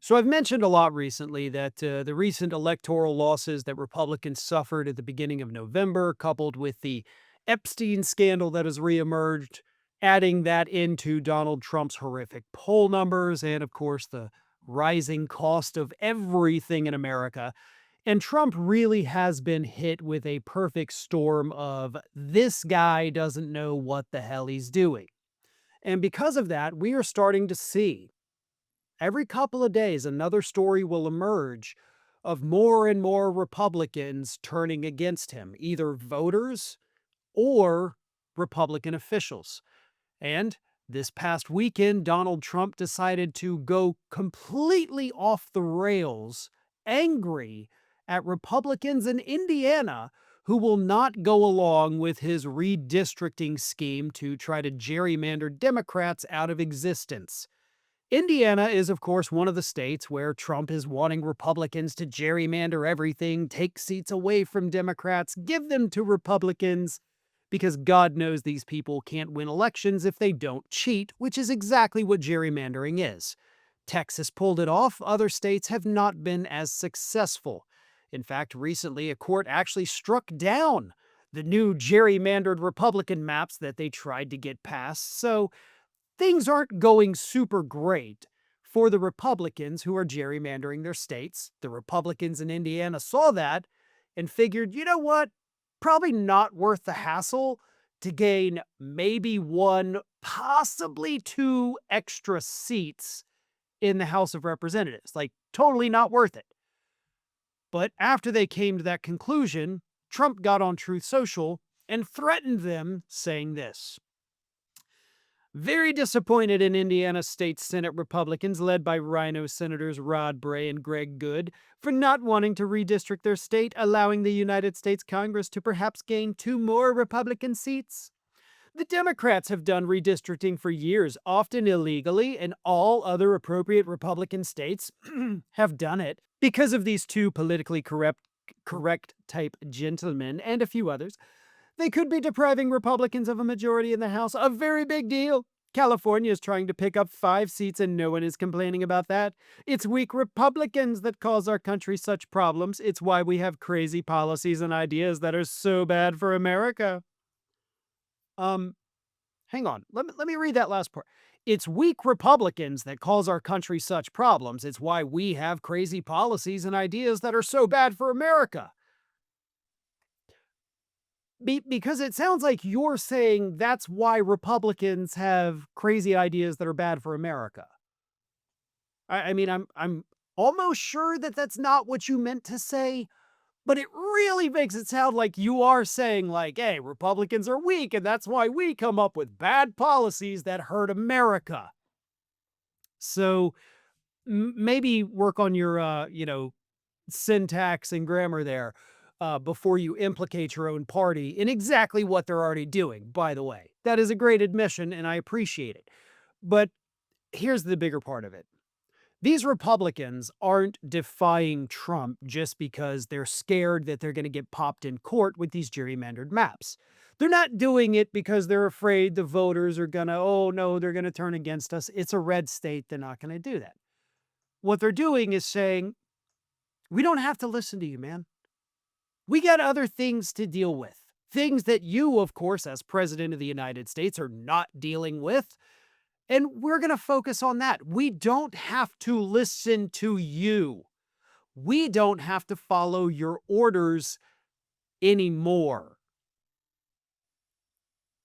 So I've mentioned a lot recently that the recent electoral losses that Republicans suffered at the beginning of November, coupled with the Epstein scandal that has reemerged, adding that into Donald Trump's horrific poll numbers, and of course the rising cost of everything in America. And Trump really has been hit with a perfect storm of this guy doesn't know what the hell he's doing. And because of that, we are starting to see every couple of days, another story will emerge of more and more Republicans turning against him, either voters or Republican officials. And this past weekend, Donald Trump decided to go completely off the rails, angry at Republicans in Indiana who will not go along with his redistricting scheme to try to gerrymander Democrats out of existence. Indiana is, of course, one of the states where Trump is wanting Republicans to gerrymander everything, take seats away from Democrats, give them to Republicans, because God knows these people can't win elections if they don't cheat, which is exactly what gerrymandering is. Texas pulled it off, other states have not been as successful. In fact, recently a court actually struck down the new gerrymandered Republican maps that they tried to get passed. So things aren't going super great for the Republicans who are gerrymandering their states. The Republicans in Indiana saw that and figured, you know what? Probably not worth the hassle to gain maybe one, possibly two extra seats in the House of Representatives. Like, totally not worth it. But after they came to that conclusion, Trump got on Truth Social and threatened them, saying this: very disappointed in Indiana State Senate Republicans led by Rhino Senators Rod Bray and Greg Good for not wanting to redistrict their state, allowing the United States Congress to perhaps gain two more Republican seats. The Democrats have done redistricting for years, often illegally, and all other appropriate Republican states have done it because of these two politically correct type gentlemen and a few others. They could be depriving Republicans of a majority in the House. A very big deal. California is trying to pick up 5 seats and no one is complaining about that. It's weak Republicans that cause our country such problems. It's why we have crazy policies and ideas that are so bad for America. Um, Hang on. Let me read that last part. It's weak Republicans that cause our country such problems. It's why we have crazy policies and ideas that are so bad for America. Because it sounds like you're saying that's why Republicans have crazy ideas that are bad for America. I mean, I'm almost sure that that's not what you meant to say, but it really makes it sound like you are saying, like, hey, Republicans are weak, and that's why we come up with bad policies that hurt America. So maybe work on your, syntax and grammar there before you implicate your own party in exactly what they're already doing, by the way. That is a great admission, and I appreciate it. But here's the bigger part of it. These Republicans aren't defying Trump just because they're scared that they're going to get popped in court with these gerrymandered maps. They're not doing it because they're afraid the voters are going to, oh no, they're going to turn against us. It's a red state. They're not going to do that. What they're doing is saying, we don't have to listen to you, man. We got other things to deal with. Things that you, of course, as president of the United States, are not dealing with. And we're going to focus on that. We don't have to listen to you. We don't have to follow your orders anymore.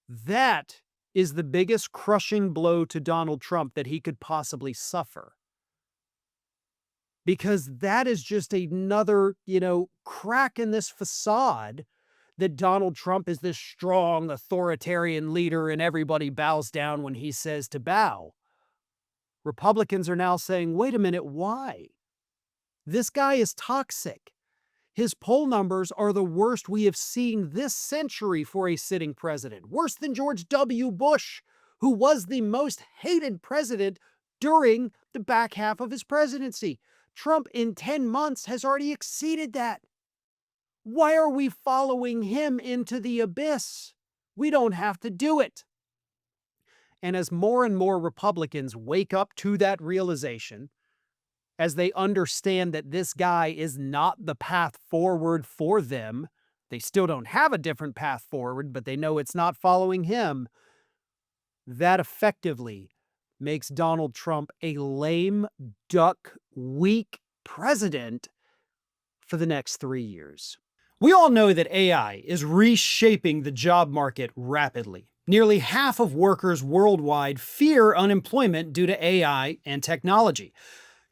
That is the biggest crushing blow to Donald Trump that he could possibly suffer. Because that is just another, crack in this facade that Donald Trump is this strong authoritarian leader and everybody bows down when he says to bow. Republicans are now saying, wait a minute, why? This guy is toxic. His poll numbers are the worst we have seen this century for a sitting president, worse than George W. Bush, who was the most hated president during the back half of his presidency. Trump in 10 months has already exceeded that. Why are we following him into the abyss? We don't have to do it. And as more and more Republicans wake up to that realization, as they understand that this guy is not the path forward for them. They still don't have a different path forward, but they know it's not following him. That effectively makes Donald Trump a lame duck, weak president for the next 3 years. We all know that AI is reshaping the job market rapidly. Nearly half of workers worldwide fear unemployment due to AI and technology.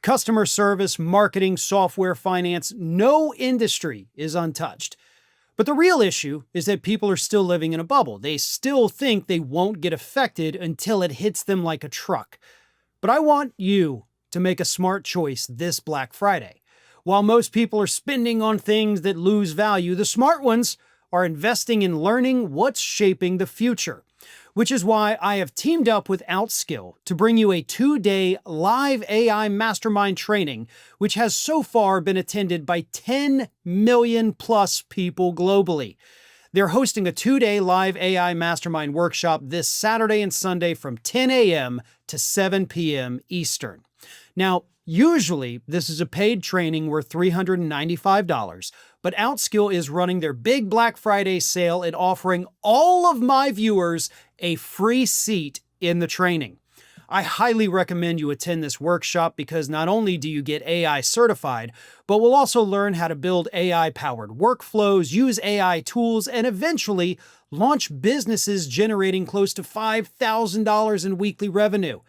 Customer service, marketing, software, finance, no industry is untouched. But the real issue is that people are still living in a bubble. They still think they won't get affected until it hits them like a truck. But I want you to make a smart choice this Black Friday. While most people are spending on things that lose value, the smart ones are investing in learning what's shaping the future. Which is why I have teamed up with Outskill to bring you a 2-day live AI mastermind training, which has so far been attended by 10 million plus people globally. They're hosting a 2-day live AI mastermind workshop this Saturday and Sunday from 10 a.m. to 7 p.m. Eastern. Now, usually, this is a paid training worth $395, but Outskill is running their big Black Friday sale and offering all of my viewers a free seat in the training. I highly recommend you attend this workshop because not only do you get AI certified, but we'll also learn how to build AI-powered workflows, use AI tools, and eventually launch businesses generating close to $5,000 in weekly revenue.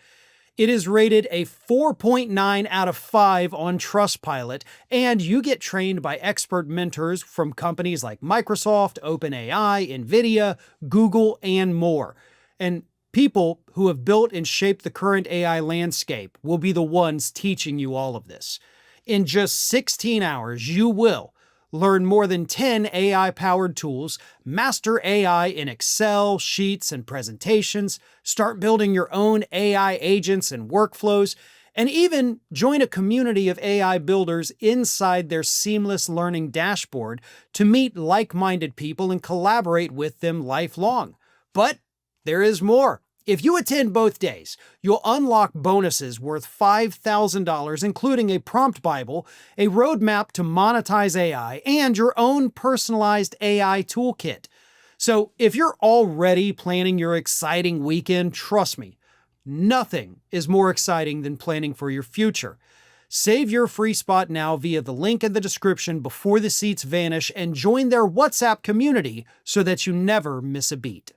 It is rated a 4.9 out of 5 on Trustpilot, and you get trained by expert mentors from companies like Microsoft, OpenAI, NVIDIA, Google, and more. And people who have built and shaped the current AI landscape will be the ones teaching you all of this. In just 16 hours, you will learn more than 10 AI-powered tools, master AI in Excel, Sheets, and presentations, start building your own AI agents and workflows, and even join a community of AI builders inside their seamless learning dashboard to meet like-minded people and collaborate with them lifelong. But there is more. If you attend both days, you'll unlock bonuses worth $5,000, including a prompt Bible, a roadmap to monetize AI, and your own personalized AI toolkit. So if you're already planning your exciting weekend, trust me, nothing is more exciting than planning for your future. Save your free spot now via the link in the description before the seats vanish and join their WhatsApp community so that you never miss a beat.